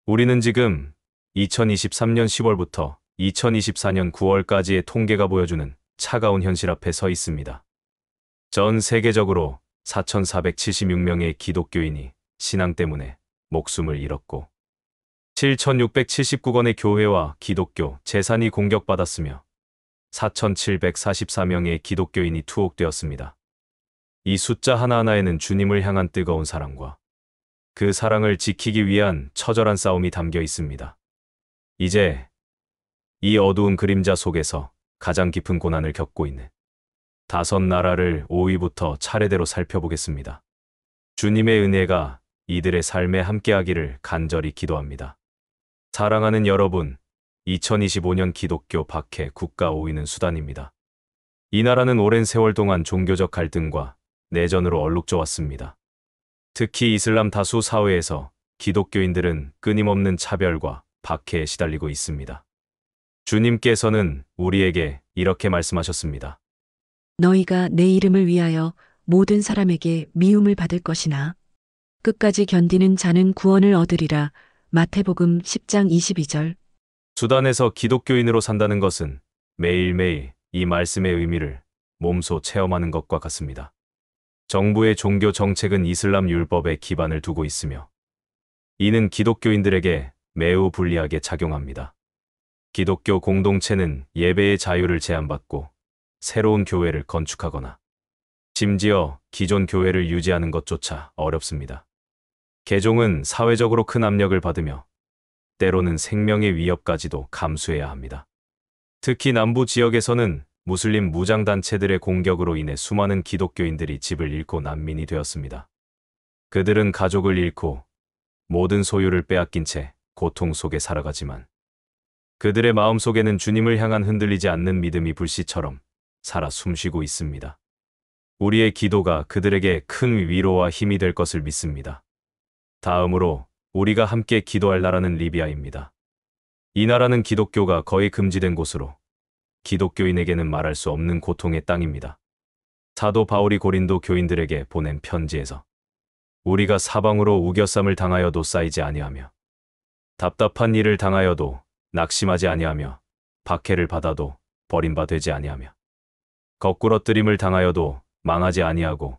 우리는 지금 2023년 10월부터 2024년 9월까지의 통계가 보여주는 차가운 현실 앞에 서 있습니다. 전 세계적으로 4,476명의 기독교인이 신앙 때문에 목숨을 잃었고 7,679건의 교회와 기독교 재산이 공격받았으며 4,744명의 기독교인이 투옥되었습니다. 이 숫자 하나하나에는 주님을 향한 뜨거운 사랑과 그 사랑을 지키기 위한 처절한 싸움이 담겨 있습니다. 이제 이 어두운 그림자 속에서 가장 깊은 고난을 겪고 있는 5나라를 5위부터 차례대로 살펴보겠습니다. 주님의 은혜가 이들의 삶에 함께하기를 간절히 기도합니다. 사랑하는 여러분, 2025년 기독교 박해 국가 5위는 수단입니다. 이 나라는 오랜 세월 동안 종교적 갈등과 내전으로 얼룩져 왔습니다. 특히 이슬람 다수 사회에서 기독교인들은 끊임없는 차별과 박해에 시달리고 있습니다. 주님께서는 우리에게 이렇게 말씀하셨습니다. 너희가 내 이름을 위하여 모든 사람에게 미움을 받을 것이나 끝까지 견디는 자는 구원을 얻으리라. 마태복음 10장 22절. 수단에서 기독교인으로 산다는 것은 매일매일 이 말씀의 의미를 몸소 체험하는 것과 같습니다. 정부의 종교 정책은 이슬람 율법에 기반을 두고 있으며 이는 기독교인들에게 매우 불리하게 작용합니다. 기독교 공동체는 예배의 자유를 제한받고 새로운 교회를 건축하거나 심지어 기존 교회를 유지하는 것조차 어렵습니다. 개종은 사회적으로 큰 압력을 받으며 때로는 생명의 위협까지도 감수해야 합니다. 특히 남부 지역에서는 무슬림 무장단체들의 공격으로 인해 수많은 기독교인들이 집을 잃고 난민이 되었습니다. 그들은 가족을 잃고 모든 소유를 빼앗긴 채 고통 속에 살아가지만 그들의 마음속에는 주님을 향한 흔들리지 않는 믿음이 불씨처럼 살아 숨쉬고 있습니다. 우리의 기도가 그들에게 큰 위로와 힘이 될 것을 믿습니다. 다음으로 우리가 함께 기도할 나라는 리비아입니다. 이 나라는 기독교가 거의 금지된 곳으로 기독교인에게는 말할 수 없는 고통의 땅입니다. 사도 바울이 고린도 교인들에게 보낸 편지에서 우리가 사방으로 우겨쌈을 당하여도 쌓이지 아니하며 답답한 일을 당하여도 낙심하지 아니하며 박해를 받아도 버림받지 아니하며 거꾸러뜨림을 당하여도 망하지 아니하고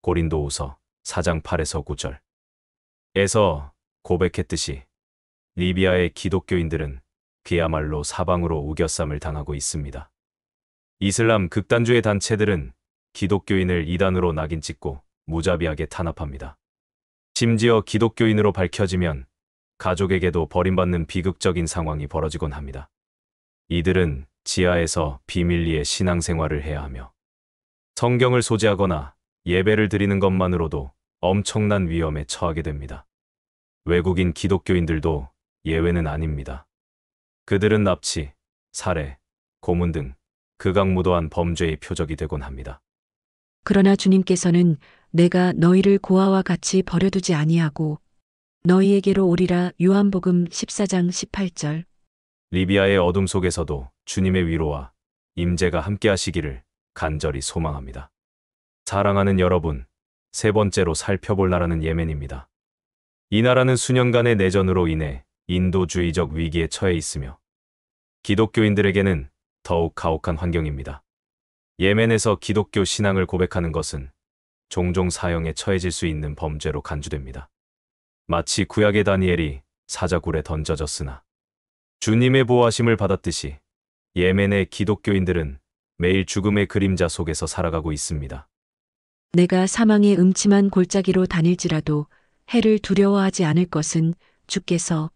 고린도후서 4장 8에서 9절 에서 고백했듯이 리비아의 기독교인들은 그야말로 사방으로 우겨쌈을 당하고 있습니다. 이슬람 극단주의 단체들은 기독교인을 이단으로 낙인 찍고 무자비하게 탄압합니다. 심지어 기독교인으로 밝혀지면 가족에게도 버림받는 비극적인 상황이 벌어지곤 합니다. 이들은 지하에서 비밀리에 신앙생활을 해야 하며 성경을 소지하거나 예배를 드리는 것만으로도 엄청난 위험에 처하게 됩니다. 외국인 기독교인들도 예외는 아닙니다. 그들은 납치, 살해, 고문 등 극악무도한 범죄의 표적이 되곤 합니다. 그러나 주님께서는 내가 너희를 고아와 같이 버려두지 아니하고 너희에게로 오리라. 요한복음 14장 18절. 리비아의 어둠 속에서도 주님의 위로와 임재가 함께하시기를 간절히 소망합니다. 사랑하는 여러분, 세 번째로 살펴볼 나라는 예멘입니다. 이 나라는 수년간의 내전으로 인해 인도주의적 위기에 처해 있으며 기독교인들에게는 더욱 가혹한 환경입니다. 예멘에서 기독교 신앙을 고백하는 것은 종종 사형에 처해질 수 있는 범죄로 간주됩니다. 마치 구약의 다니엘이 사자굴에 던져졌으나 주님의 보호하심을 받았듯이 예멘의 기독교인들은 매일 죽음의 그림자 속에서 살아가고 있습니다. 내가 사망의 음침한 골짜기로 다닐지라도 해를 두려워하지 않을 것은 주께서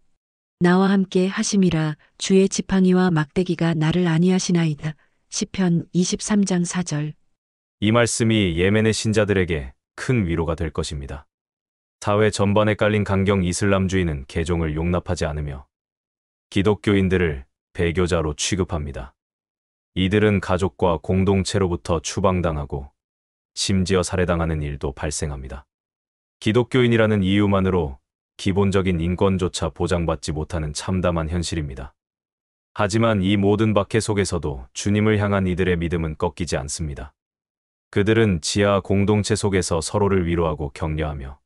나와 함께 하심이라. 주의 지팡이와 막대기가 나를 안위하시나이다. 시편 23장 4절. 이 말씀이 예멘의 신자들에게 큰 위로가 될 것입니다. 사회 전반에 깔린 강경 이슬람주의는 개종을 용납하지 않으며 기독교인들을 배교자로 취급합니다. 이들은 가족과 공동체로부터 추방당하고 심지어 살해당하는 일도 발생합니다. 기독교인이라는 이유만으로 기본적인 인권조차 보장받지 못하는 참담한 현실입니다. 하지만 이 모든 박해 속에서도 주님을 향한 이들의 믿음은 꺾이지 않습니다. 그들은 지하 공동체 속에서 서로를 위로하고 격려하며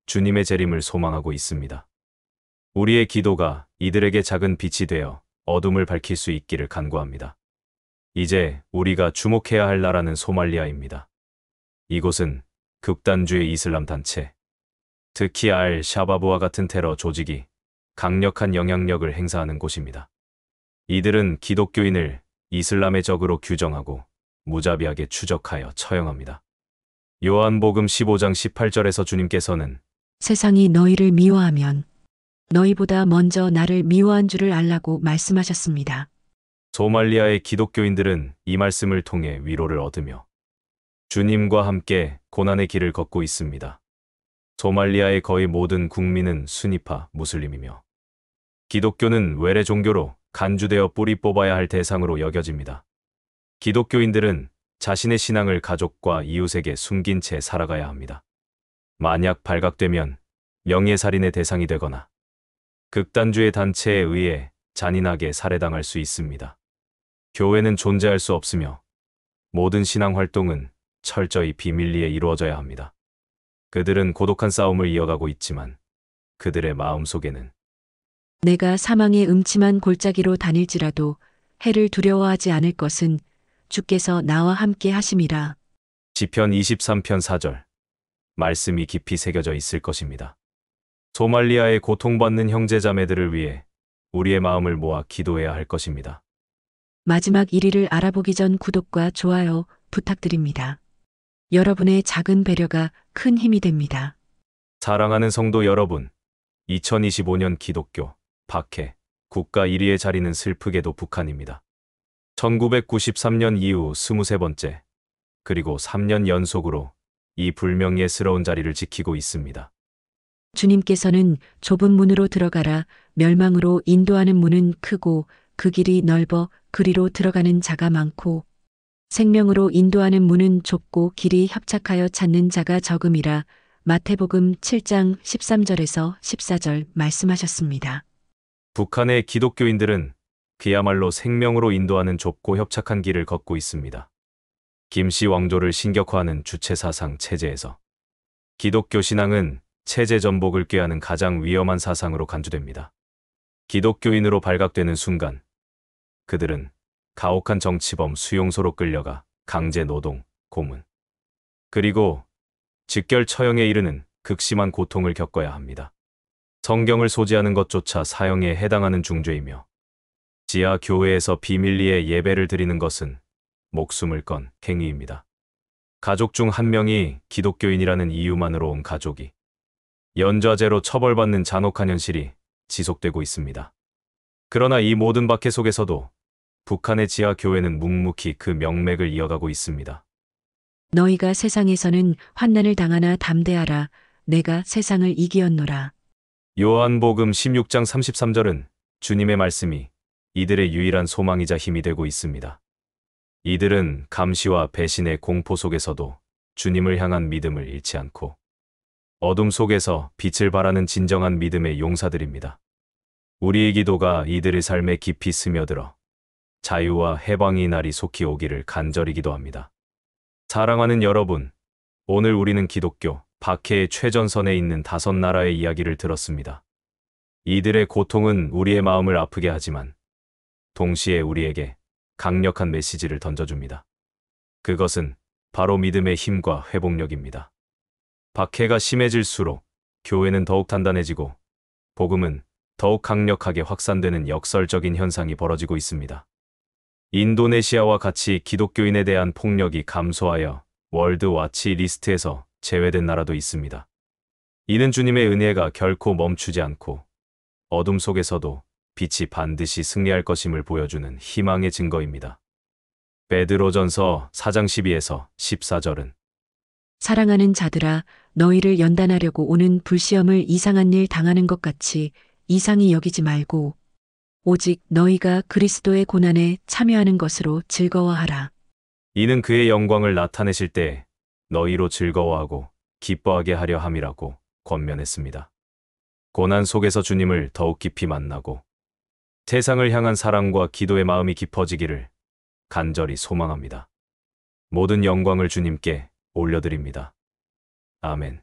주님의 재림을 소망하고 있습니다. 우리의 기도가 이들에게 작은 빛이 되어 어둠을 밝힐 수 있기를 간구합니다. 이제 우리가 주목해야 할 나라는 소말리아입니다. 이곳은 극단주의 이슬람 단체, 특히 샤바브와 같은 테러 조직이 강력한 영향력을 행사하는 곳입니다. 이들은 기독교인을 이슬람의 적으로 규정하고 무자비하게 추적하여 처형합니다. 요한복음 15장 18절에서 주님께서는 세상이 너희를 미워하면 너희보다 먼저 나를 미워한 줄을 알라고 말씀하셨습니다. 소말리아의 기독교인들은 이 말씀을 통해 위로를 얻으며 주님과 함께 고난의 길을 걷고 있습니다. 소말리아의 거의 모든 국민은 순위파 무슬림이며 기독교는 외래 종교로 간주되어 뿌리 뽑아야 할 대상으로 여겨집니다. 기독교인들은 자신의 신앙을 가족과 이웃에게 숨긴 채 살아가야 합니다. 만약 발각되면 명예살인의 대상이 되거나 극단주의 단체에 의해 잔인하게 살해당할 수 있습니다. 교회는 존재할 수 없으며 모든 신앙 활동은 철저히 비밀리에 이루어져야 합니다. 그들은 고독한 싸움을 이어가고 있지만 그들의 마음속에는 내가 사망의 음침한 골짜기로 다닐지라도 해를 두려워하지 않을 것은 주께서 나와 함께 하심이라. 시편 23편 4절 말씀이 깊이 새겨져 있을 것입니다. 소말리아의 고통받는 형제자매들을 위해 우리의 마음을 모아 기도해야 할 것입니다. 마지막 1위를 알아보기 전 구독과 좋아요 부탁드립니다. 여러분의 작은 배려가 큰 힘이 됩니다. 사랑하는 성도 여러분, 2025년 기독교 박해 국가 1위의 자리는 슬프게도 북한입니다. 1993년 이후 23번째, 그리고 3년 연속으로 이 불명예스러운 자리를 지키고 있습니다. 주님께서는 좁은 문으로 들어가라, 멸망으로 인도하는 문은 크고 그 길이 넓어 그리로 들어가는 자가 많고 생명으로 인도하는 문은 좁고 길이 협착하여 찾는 자가 적음이라. 마태복음 7장 13절에서 14절 말씀하셨습니다. 북한의 기독교인들은 그야말로 생명으로 인도하는 좁고 협착한 길을 걷고 있습니다. 김씨 왕조를 신격화하는 주체사상 체제에서 기독교 신앙은 체제 전복을 꾀하는 가장 위험한 사상으로 간주됩니다. 기독교인으로 발각되는 순간 그들은 가혹한 정치범 수용소로 끌려가 강제 노동, 고문, 그리고 즉결 처형에 이르는 극심한 고통을 겪어야 합니다. 성경을 소지하는 것조차 사형에 해당하는 중죄이며 지하 교회에서 비밀리에 예배를 드리는 것은 목숨을 건 행위입니다. 가족 중 한 명이 기독교인이라는 이유만으로 온 가족이 연좌제로 처벌받는 잔혹한 현실이 지속되고 있습니다. 그러나 이 모든 박해 속에서도 북한의 지하 교회는 묵묵히 그 명맥을 이어가고 있습니다. 너희가 세상에서는 환난을 당하나 담대하라. 내가 세상을 이기었노라. 요한복음 16장 33절은 주님의 말씀이 이들의 유일한 소망이자 힘이 되고 있습니다. 이들은 감시와 배신의 공포 속에서도 주님을 향한 믿음을 잃지 않고 어둠 속에서 빛을 발하는 진정한 믿음의 용사들입니다. 우리의 기도가 이들의 삶에 깊이 스며들어 자유와 해방의 날이 속히 오기를 간절히 기도합니다. 사랑하는 여러분, 오늘 우리는 기독교 박해의 최전선에 있는 5나라의 이야기를 들었습니다. 이들의 고통은 우리의 마음을 아프게 하지만 동시에 우리에게 강력한 메시지를 던져줍니다. 그것은 바로 믿음의 힘과 회복력입니다. 박해가 심해질수록 교회는 더욱 단단해지고 복음은 더욱 강력하게 확산되는 역설적인 현상이 벌어지고 있습니다. 인도네시아와 같이 기독교인에 대한 폭력이 감소하여 월드 와치 리스트에서 제외된 나라도 있습니다. 이는 주님의 은혜가 결코 멈추지 않고 어둠 속에서도 빛이 반드시 승리할 것임을 보여주는 희망의 증거입니다. 베드로전서 4장 12에서 14절은 사랑하는 자들아, 너희를 연단하려고 오는 불시험을 이상한 일 당하는 것 같이 이상히 여기지 말고 오직 너희가 그리스도의 고난에 참여하는 것으로 즐거워하라. 이는 그의 영광을 나타내실 때 너희로 즐거워하고 기뻐하게 하려 함이라고 권면했습니다. 고난 속에서 주님을 더욱 깊이 만나고 세상을 향한 사랑과 기도의 마음이 깊어지기를 간절히 소망합니다. 모든 영광을 주님께 올려드립니다. 아멘.